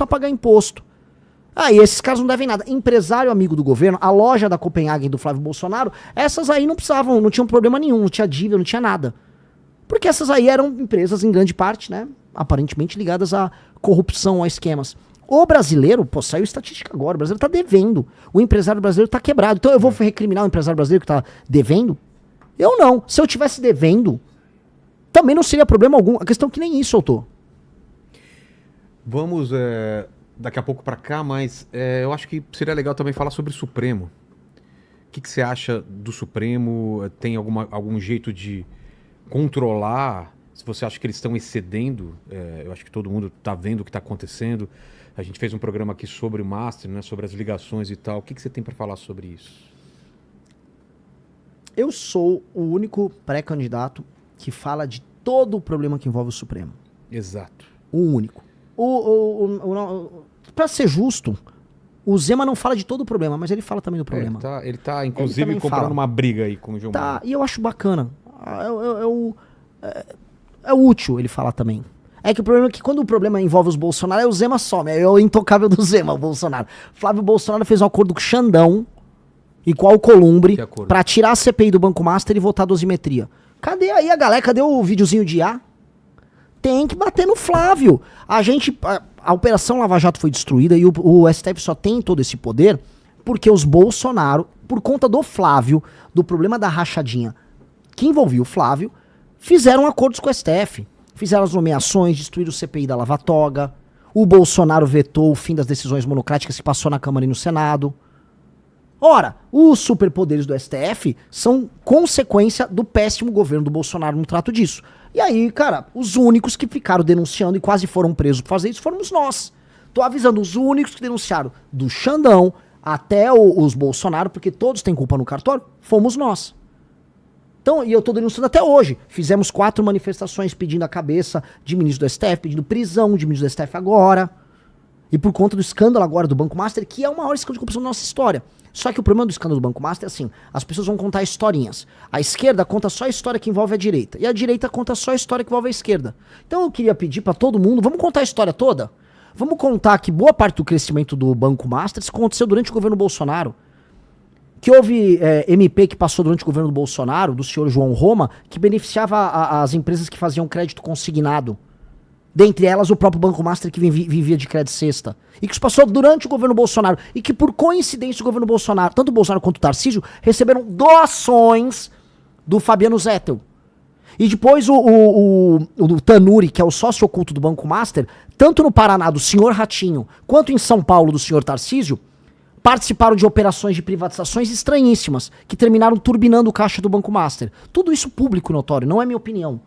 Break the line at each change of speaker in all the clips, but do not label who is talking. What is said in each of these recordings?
a pagar imposto. E esses caras não devem nada. Empresário amigo do governo, a loja da Copenhagen do Flávio Bolsonaro, essas aí não precisavam, não tinham problema nenhum, não tinha dívida, não tinha nada. Porque essas aí eram empresas, em grande parte, né, aparentemente ligadas à corrupção, a esquemas. O brasileiro, saiu estatística agora, o brasileiro tá devendo. O empresário brasileiro tá quebrado. Então eu vou recriminar o empresário brasileiro que tá devendo? Eu não. Se eu tivesse devendo, também não seria problema algum. A questão é que nem isso eu tô.
Vamos daqui a pouco para cá, mas eu acho que seria legal também falar sobre o Supremo. O que você acha do Supremo? Tem algum jeito de controlar? Se você acha que eles estão excedendo, eu acho que todo mundo está vendo o que está acontecendo. A gente fez um programa aqui sobre o Master, né, sobre as ligações e tal. O que você tem para falar sobre isso?
Eu sou o único pré-candidato que fala de todo o problema que envolve o Supremo.
Exato.
O único. Pra ser justo, o Zema não fala de todo o problema, mas ele fala também do problema.
Ele tá inclusive, comprando uma briga aí com o Gilmar.
E eu acho bacana. É útil ele falar também. É que o problema é que quando o problema envolve os Bolsonaro, o Zema some. É o intocável do Zema, o Bolsonaro. Flávio Bolsonaro fez um acordo com o Xandão e com o Alcolumbre pra tirar a CPI do Banco Master e votar a dosimetria. Cadê aí a galera? Cadê o videozinho de IA? Tem que bater no Flávio. A Operação Lava Jato foi destruída e o STF só tem todo esse poder porque os Bolsonaro, por conta do Flávio, do problema da rachadinha que envolvia o Flávio, fizeram acordos com o STF. Fizeram as nomeações, destruíram o CPI da Lava Toga. O Bolsonaro vetou o fim das decisões monocráticas que passou na Câmara e no Senado. Ora, os superpoderes do STF são consequência do péssimo governo do Bolsonaro no trato disso. E aí, cara, os únicos que ficaram denunciando e quase foram presos por fazer isso fomos nós. Tô avisando, os únicos que denunciaram, do Xandão até os Bolsonaro, porque todos têm culpa no cartório, fomos nós. Então, e eu tô denunciando até hoje. Fizemos 4 manifestações pedindo a cabeça de ministro do STF, pedindo prisão de ministro do STF agora. E por conta do escândalo agora do Banco Master, que é o maior escândalo de corrupção da nossa história. Só que o problema do escândalo do Banco Master é assim, as pessoas vão contar historinhas. A esquerda conta só a história que envolve a direita. E a direita conta só a história que envolve a esquerda. Então eu queria pedir pra todo mundo, vamos contar a história toda? Vamos contar que boa parte do crescimento do Banco Master aconteceu durante o governo Bolsonaro. Que houve MP que passou durante o governo do Bolsonaro, do senhor João Roma, que beneficiava as empresas que faziam crédito consignado. Dentre elas, o próprio Banco Master que vivia de crédito cesta. E que isso passou durante o governo Bolsonaro. E que, por coincidência, o governo Bolsonaro, tanto o Bolsonaro quanto o Tarcísio, receberam doações do Fabiano Zettel. E depois o Tanuri, que é o sócio oculto do Banco Master, tanto no Paraná, do senhor Ratinho, quanto em São Paulo, do senhor Tarcísio, participaram de operações de privatizações estranhíssimas, que terminaram turbinando o caixa do Banco Master. Tudo isso público e notório, não é minha opinião.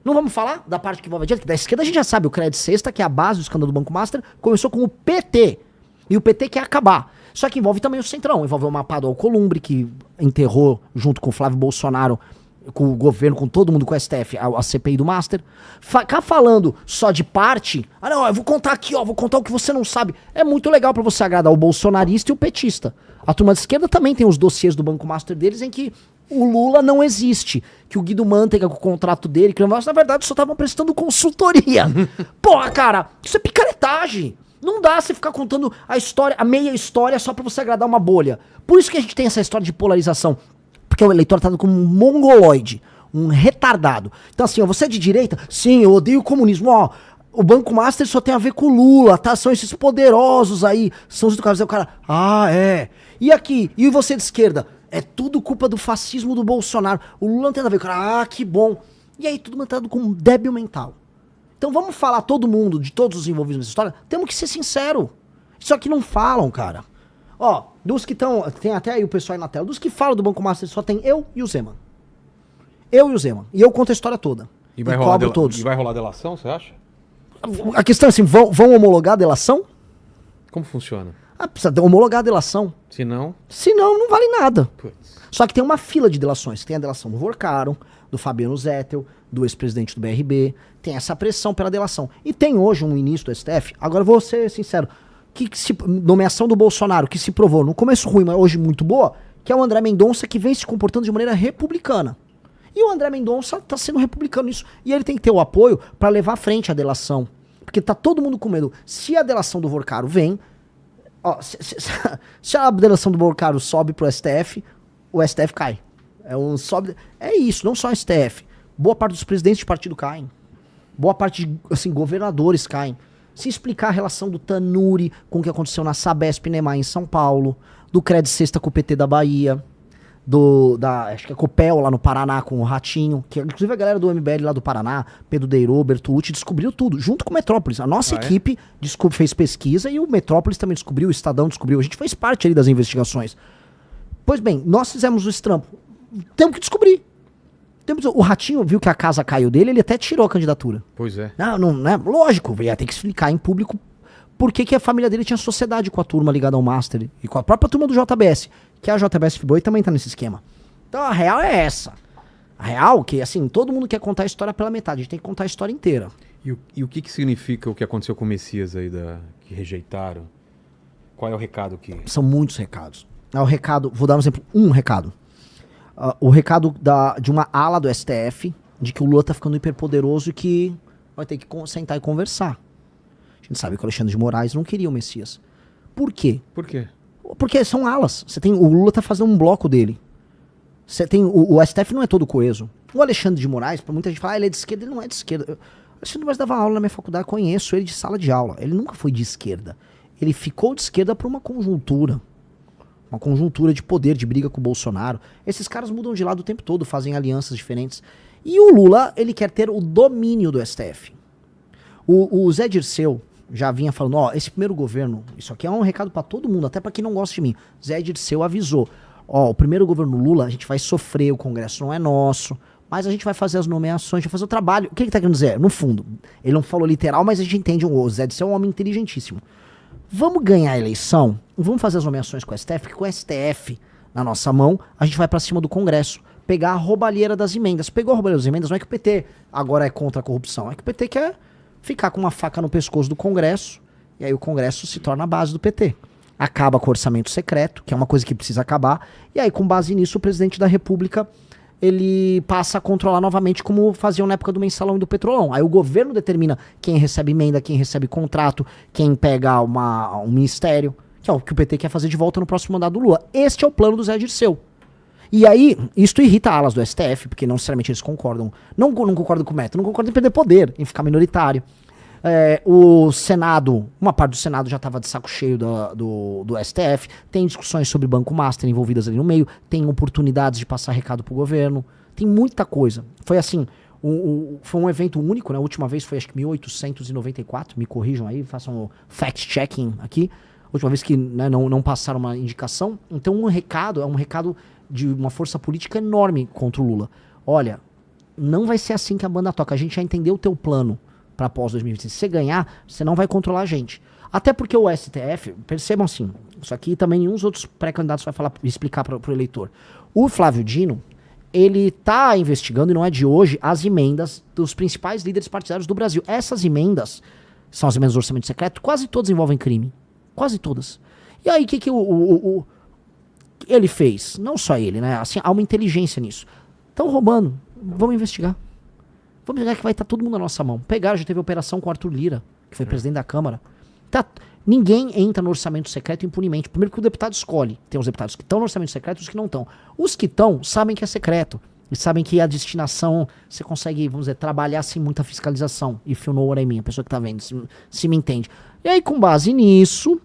Não vamos falar da parte que envolve a direita, que da esquerda a gente já sabe, o crédito cesta, que é a base do escândalo do Banco Master, começou com o PT. E o PT quer acabar. Só que envolve também o Centrão, envolve o mapa do Alcolumbre, que enterrou, junto com o Flávio Bolsonaro, com o governo, com todo mundo, com o STF, a CPI do Master. Ficar falando só de parte, não, eu vou contar aqui, vou contar o que você não sabe. É muito legal pra você agradar o bolsonarista e o petista. A turma de esquerda também tem os dossiês do Banco Master deles em que o Lula não existe, que o Guido Mantega com o contrato dele, que na verdade só estavam prestando consultoria. Porra, cara, isso é picaretagem. Não dá você ficar contando a história, a meia história só pra você agradar uma bolha. Por isso que a gente tem essa história de polarização. Porque o eleitor tá como um mongoloide, um retardado. Então assim, você é de direita? Sim, eu odeio o comunismo. O Banco Master só tem a ver com o Lula, tá? São esses poderosos aí. São os do cara. O cara, é. E aqui? E você de esquerda? É tudo culpa do fascismo do Bolsonaro. O Lula não tem nada a ver com o cara. Que bom. E aí, tudo mantado com um débil mental. Então vamos falar todo mundo, de todos os envolvidos nessa história, temos que ser sincero. Isso aqui não falam, cara. Dos que estão, tem até aí o pessoal aí na tela, dos que falam do Banco Master só tem eu e o Zema. Eu e o Zema. E eu conto a história toda.
E vai rolar todos. E vai rolar delação, você acha?
A questão é assim, vão homologar a delação?
Como funciona?
Precisa homologar a delação.
Se não,
não vale nada.
Putz.
Só que tem uma fila de delações. Tem a delação do Vorcaro, do Fabiano Zettel, do ex-presidente do BRB. Tem essa pressão pela delação. E tem hoje um ministro do STF, agora vou ser sincero, nomeação do Bolsonaro, que se provou no começo ruim, mas hoje muito boa, que é o André Mendonça, que vem se comportando de maneira republicana. E o André Mendonça tá sendo republicano nisso. E ele tem que ter o apoio para levar à frente a delação. Porque tá todo mundo com medo. Se a delação do Vorcaro vem, ó, se a delação do Vorcaro sobe pro STF, o STF cai. É isso, não só o STF. Boa parte dos presidentes de partido caem. Boa parte de, assim, governadores caem. Se explicar a relação do Tanuri com o que aconteceu na Sabesp Nemar em São Paulo, do Cred Sexta com o PT da Bahia, acho que é Copel lá no Paraná com o Ratinho, que inclusive a galera do MBL lá do Paraná, Pedro Deirô, Bertolucci, descobriu tudo, junto com o Metrópolis. A nossa equipe fez pesquisa e o Metrópolis também descobriu, o Estadão descobriu. A gente fez parte ali das investigações. Pois bem, nós fizemos o estrampo. Temos que descobrir. O Ratinho viu que a casa caiu dele, ele até tirou a candidatura.
Pois é.
Não, né? Lógico, ia ter que explicar em público por que a família dele tinha sociedade com a turma ligada ao Master e com a própria turma do JBS, que a JBS Friboi também tá nesse esquema. Então a real é essa. A real que, assim, todo mundo quer contar a história pela metade, a gente tem que contar a história inteira.
E o que significa o que aconteceu com o Messias aí, que rejeitaram? Qual é o recado que...
São muitos recados. O recado, vou dar um exemplo, um recado. O recado de uma ala do STF, de que o Lula tá ficando hiperpoderoso e que vai ter que sentar e conversar. A gente sabe que o Alexandre de Moraes não queria o Messias. Por quê?
Por quê?
Porque são alas. O Lula tá fazendo um bloco dele. O STF não é todo coeso. O Alexandre de Moraes, pra muita gente falar, ele é de esquerda, ele não é de esquerda. O Alexandre de Moraes dava aula na minha faculdade, conheço ele de sala de aula. Ele nunca foi de esquerda. Ele ficou de esquerda por uma conjuntura. Uma conjuntura de poder, de briga com o Bolsonaro. Esses caras mudam de lado o tempo todo, fazem alianças diferentes. E o Lula, ele quer ter o domínio do STF. O Zé Dirceu já vinha falando, esse primeiro governo, isso aqui é um recado pra todo mundo, até pra quem não gosta de mim. Zé Dirceu avisou, o primeiro governo Lula, a gente vai sofrer, o Congresso não é nosso, mas a gente vai fazer as nomeações, a gente vai fazer o trabalho. O que ele tá querendo dizer? No fundo, ele não falou literal, mas a gente entende, o Zé Dirceu é um homem inteligentíssimo. Vamos ganhar a eleição, vamos fazer as nomeações com o STF, porque com o STF na nossa mão, a gente vai pra cima do Congresso, pegar a roubalheira das emendas. Pegou a roubalheira das emendas, não é que o PT agora é contra a corrupção, é que o PT quer ficar com uma faca no pescoço do Congresso, e aí o Congresso se torna a base do PT. Acaba com o orçamento secreto, que é uma coisa que precisa acabar, e aí com base nisso o presidente da República, ele passa a controlar novamente como faziam na época do mensalão e do petrolão. Aí o governo determina quem recebe emenda, quem recebe contrato, quem pega um ministério, que é o que o PT quer fazer de volta no próximo mandato do Lula. Este é o plano do Zé Dirceu. E aí, isto irrita alas do STF, porque não necessariamente eles concordam. Não concordam com o método, não concordam em perder poder, em ficar minoritário. O Senado, uma parte do Senado já estava de saco cheio do STF, tem discussões sobre Banco Master envolvidas ali no meio, tem oportunidades de passar recado pro governo, tem muita coisa. Foi assim, foi um evento único, né? A última vez foi acho que 1894, me corrijam aí, façam fact-checking aqui. A última vez que, né, não passaram uma indicação. Então um recado de uma força política enorme contra o Lula. Olha, não vai ser assim que a banda toca, a gente já entendeu o teu plano para pós 2026. Se você ganhar, você não vai controlar a gente. Até porque o STF, percebam assim, isso aqui também nenhum dos outros pré-candidatos vai explicar para o eleitor. O Flávio Dino, ele tá investigando, e não é de hoje, as emendas dos principais líderes partidários do Brasil. Essas emendas, são as emendas do orçamento secreto, quase todas envolvem crime. Quase todas. E aí, o que ele fez? Não só ele, né? Assim, há uma inteligência nisso. Estão roubando. Vamos investigar. Vamos investigar que vai estar todo mundo na nossa mão. Pegaram, já teve operação com o Arthur Lira, que foi presidente da Câmara. Ninguém entra no orçamento secreto impunemente. Primeiro que o deputado escolhe. Tem os deputados que estão no orçamento secreto e os que não estão. Os que estão sabem que é secreto. E sabem que a destinação, você consegue, vamos dizer, trabalhar sem muita fiscalização. If you know what I mean, a pessoa que tá vendo, se me entende. E aí, com base nisso,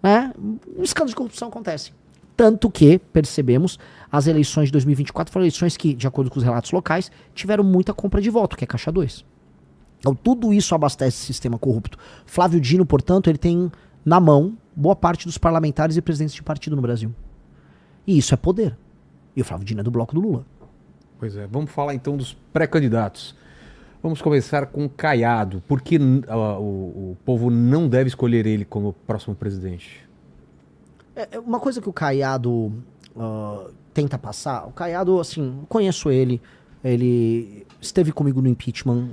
né, um escândalo de corrupção acontece. Tanto que, percebemos, as eleições de 2024 foram eleições que, de acordo com os relatos locais, tiveram muita compra de voto, que é caixa 2. Então, tudo isso abastece o sistema corrupto. Flávio Dino, portanto, ele tem na mão boa parte dos parlamentares e presidentes de partido no Brasil. E isso é poder. E o Flávio Dino é do bloco do Lula.
Pois é, vamos falar então dos pré-candidatos. Vamos começar com Caiado. Por que o povo não deve escolher ele como próximo presidente?
Uma coisa que o Caiado tenta passar, o Caiado, assim, conheço ele esteve comigo no impeachment,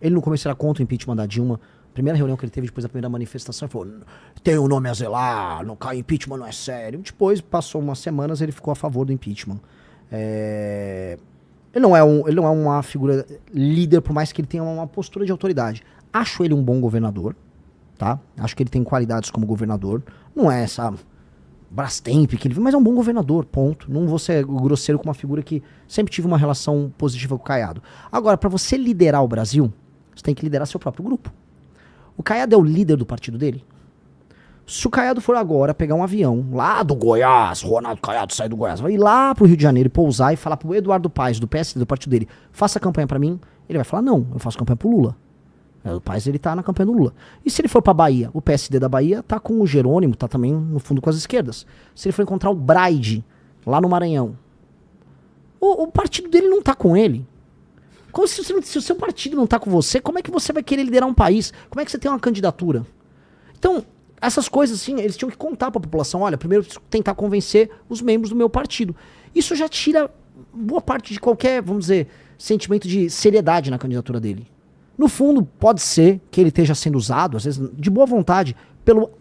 ele no começo era contra o impeachment da Dilma. A primeira reunião que ele teve depois da primeira manifestação, ele falou, tem um nome a zelar, impeachment não é sério. Depois, passou umas semanas, ele ficou a favor do impeachment. Ele não é uma figura líder, por mais que ele tenha uma postura de autoridade. Acho ele um bom governador, tá? Acho que ele tem qualidades como governador. Não é essa Brastemp que ele... Mas é um bom governador, ponto. Não vou ser grosseiro com uma figura que sempre tive uma relação positiva com o Caiado. Agora, para você liderar o Brasil, você tem que liderar seu próprio grupo. O Caiado é o líder do partido dele? Se o Caiado for agora pegar um avião lá do Goiás, Ronaldo Caiado sai do Goiás, vai ir lá pro Rio de Janeiro e pousar e falar pro Eduardo Paes, do PSD, do partido dele, faça campanha pra mim, ele vai falar, não, eu faço campanha pro Lula. O Paes, ele tá na campanha do Lula. E se ele for pra Bahia, o PSD da Bahia tá com o Jerônimo, tá também no fundo com as esquerdas. Se ele for encontrar o Braide, lá no Maranhão, o partido dele não tá com ele. Se o seu partido não tá com você, como é que você vai querer liderar um país? Como é que você tem uma candidatura? Então, essas coisas, assim, eles tinham que contar pra população. Olha, primeiro eu preciso tentar convencer os membros do meu partido. Isso já tira boa parte de qualquer, vamos dizer, sentimento de seriedade na candidatura dele. No fundo, pode ser que ele esteja sendo usado, às vezes de boa vontade, pelo